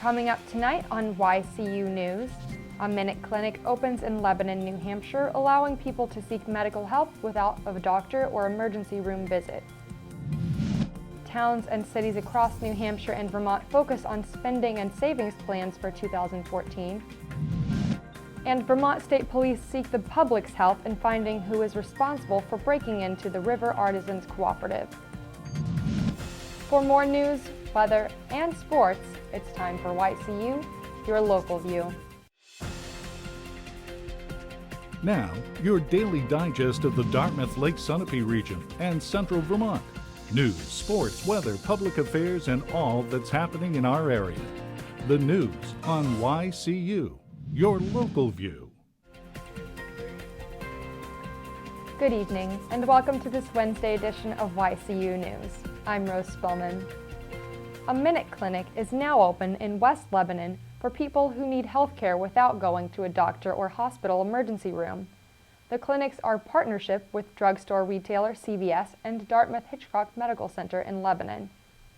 Coming up tonight on YCU News, a Minute Clinic opens in Lebanon, New Hampshire, allowing people to seek medical help without a doctor or emergency room visit. Towns and cities across New Hampshire and Vermont focus on spending and savings plans for 2014. And Vermont State Police seek the public's help in finding who is responsible for breaking into the River Artisans Cooperative. For more news, weather, and sports, it's time for YCU, your local view. Now, your daily digest of the Dartmouth Lake Sunapee region and central Vermont. News, sports, weather, public affairs, and all that's happening in our area. The news on YCU, your local view. Good evening, and welcome to this Wednesday edition of YCU News. I'm Rose Spillman. A Minute Clinic is now open in West Lebanon for people who need health care without going to a doctor or hospital emergency room. The clinics are a partnership with drugstore retailer CVS and Dartmouth Hitchcock Medical Center in Lebanon.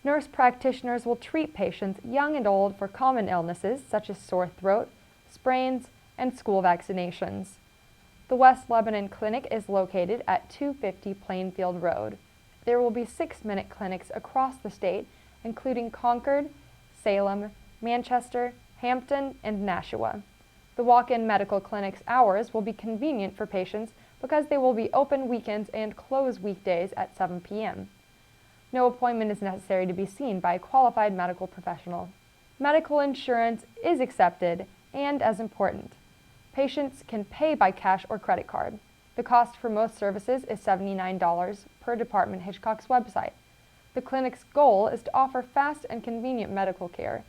Nurse practitioners will treat patients young and old for common illnesses such as sore throat, sprains, and school vaccinations. The West Lebanon Clinic is located at 250 Plainfield Road. There will be 6 Minute Clinics across the state, including Concord, Salem, Manchester, Hampton, and Nashua. The walk-in medical clinic's hours will be convenient for patients because they will be open weekends and close weekdays at 7 p.m. No appointment is necessary to be seen by a qualified medical professional. Medical insurance is accepted, and as important, patients can pay by cash or credit card. The cost for most services is $79 per Department Hitchcock's website. The clinic's goal is to offer fast and convenient medical care.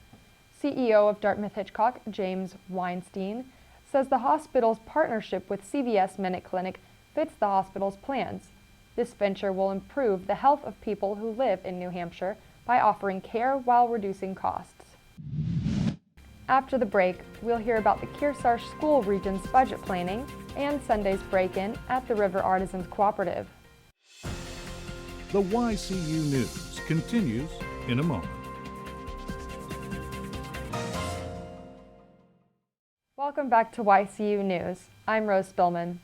CEO of Dartmouth Hitchcock, James Weinstein, says the hospital's partnership with CVS Minute Clinic fits the hospital's plans. This venture will improve the health of people who live in New Hampshire by offering care while reducing costs. After the break, we'll hear about the Kearsarge School Region's budget planning and Sunday's break-in at the River Artisans Cooperative. The YCU News continues in a moment. Welcome back to YCU News. I'm Rose Spillman.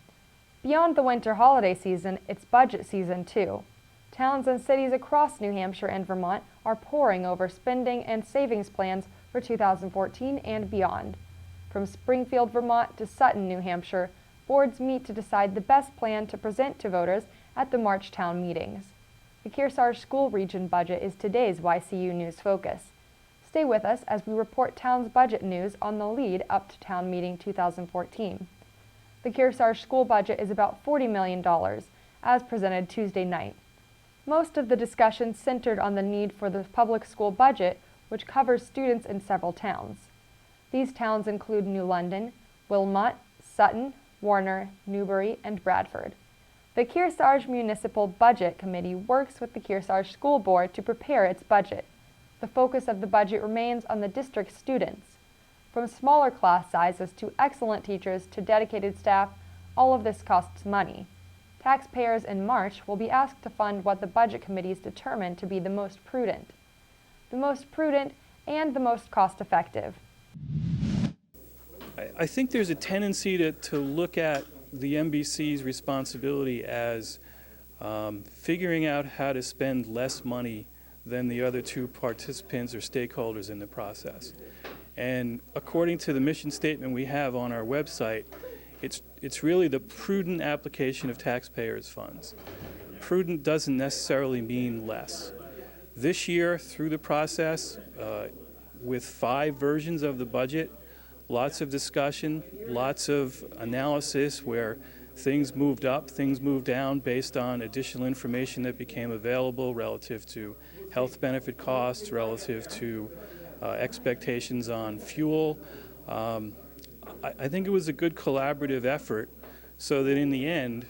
Beyond the winter holiday season, it's budget season too. Towns and cities across New Hampshire and Vermont are poring over spending and savings plans for 2014 and beyond. From Springfield, Vermont to Sutton, New Hampshire, boards meet to decide the best plan to present to voters at the March town meetings. The Kearsarge School Region budget is today's YCU News focus. Stay with us as we report town's budget news on the lead up to town meeting 2014. The Kearsarge school budget is about $40 million, as presented Tuesday night. Most of the discussion centered on the need for the public school budget, which covers students in several towns. These towns include New London, Wilmot, Sutton, Warner, Newbury, and Bradford. The Kearsarge Municipal Budget Committee works with the Kearsarge School Board to prepare its budget. The focus of the budget remains on the district's students. From smaller class sizes to excellent teachers to dedicated staff, all of this costs money. Taxpayers in March will be asked to fund what the budget committees determine to be the most prudent and the most cost-effective. I think there's a tendency to look at the MBC's responsibility as figuring out how to spend less money than the other two participants or stakeholders in the process. And according to the mission statement we have on our website, it's really the prudent application of taxpayers' funds. Prudent doesn't necessarily mean less. This year, through the process, with 5 versions of the budget, lots of discussion, lots of analysis where things moved up, things moved down based on additional information that became available relative to health benefit costs, relative to expectations on fuel. I think it was a good collaborative effort so that in the end,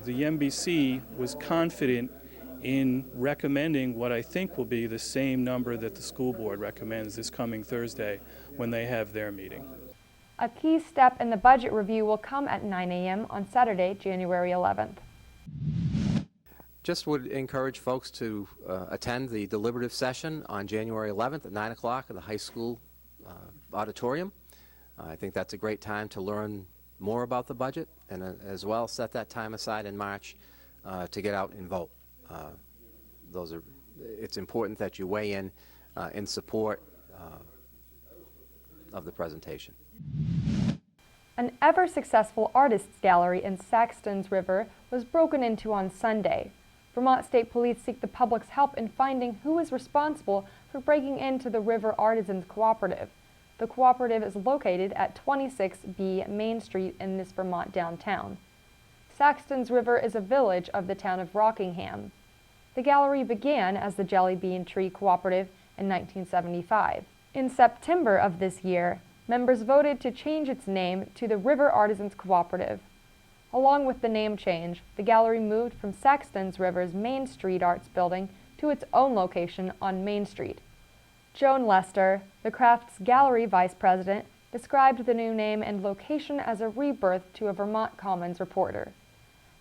the MBC was confident in recommending what I think will be the same number that the school board recommends this coming Thursday when they have their meeting. A key step in the budget review will come at 9 a.m. on Saturday, January 11th. Just would encourage folks to attend the deliberative session on January 11th at 9 o'clock at the high school auditorium. I think that's a great time to learn more about the budget, and as well set that time aside in March to get out and vote. It's important that you weigh in support of the presentation. An ever-successful artists gallery in Saxton's River was broken into on Sunday. Vermont State Police seek the public's help in finding who is responsible for breaking into the River Artisans Cooperative. The cooperative is located at 26B Main Street in this Vermont downtown. Saxton's River is a village of the town of Rockingham. The gallery began as the Jelly Bean Tree Cooperative in 1975. In September of this year, members voted to change its name to the River Artisans Cooperative. Along with the name change, the gallery moved from Saxton's River's Main Street Arts Building to its own location on Main Street. Joan Lester, the Crafts Gallery Vice President, described the new name and location as a rebirth to a Vermont Commons reporter.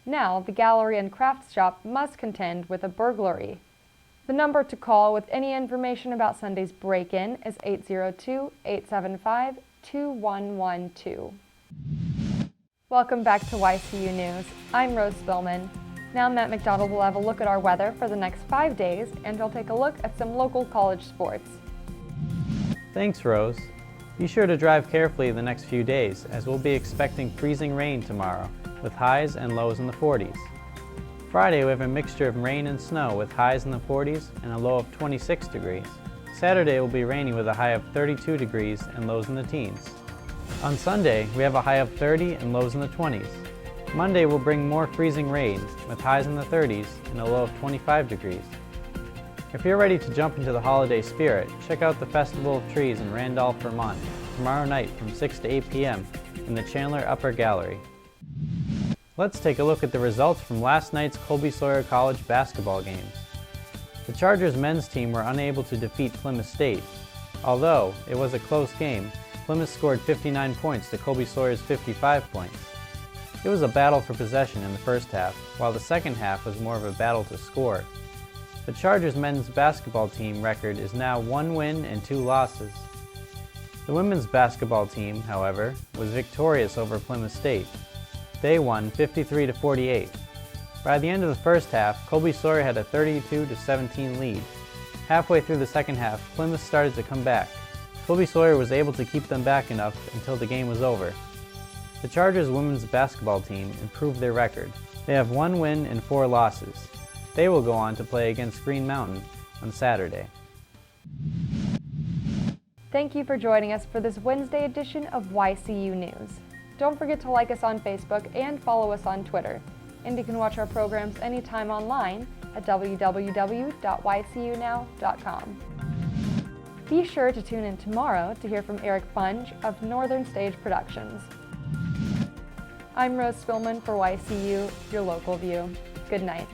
Now, the gallery and crafts shop must contend with a burglary. The number to call with any information about Sunday's break-in is 802-875-2112. Welcome back to YCU News. I'm Rose Spillman. Now Matt McDonald will have a look at our weather for the next 5 days, and he'll take a look at some local college sports. Thanks, Rose. Be sure to drive carefully the next few days, as we'll be expecting freezing rain tomorrow, with highs and lows in the 40s. Friday, we have a mixture of rain and snow with highs in the 40s and a low of 26 degrees. Saturday will be rainy with a high of 32 degrees and lows in the teens. On Sunday, we have a high of 30 and lows in the 20s. Monday will bring more freezing rain with highs in the 30s and a low of 25 degrees. If you're ready to jump into the holiday spirit, check out the Festival of Trees in Randolph, Vermont, tomorrow night from 6 to 8 p.m. in the Chandler Upper Gallery. Let's take a look at the results from last night's Colby Sawyer College basketball games. The Chargers men's team were unable to defeat Plymouth State. Although it was a close game, Plymouth scored 59 points to Colby Sawyer's 55 points. It was a battle for possession in the first half, while the second half was more of a battle to score. The Chargers men's basketball team record is now 1 win and 2 losses. The women's basketball team, however, was victorious over Plymouth State. They won 53-48. By the end of the first half, Colby Sawyer had a 32-17 lead. Halfway through the second half, Plymouth started to come back. Colby Sawyer was able to keep them back enough until the game was over. The Chargers women's basketball team improved their record. They have 1 win and 4 losses. They will go on to play against Green Mountain on Saturday. Thank you for joining us for this Wednesday edition of YCU News. Don't forget to like us on Facebook and follow us on Twitter. And you can watch our programs anytime online at www.ycunow.com. Be sure to tune in tomorrow to hear from Eric Funge of Northern Stage Productions. I'm Rose Spillman for YCU, your local view. Good night.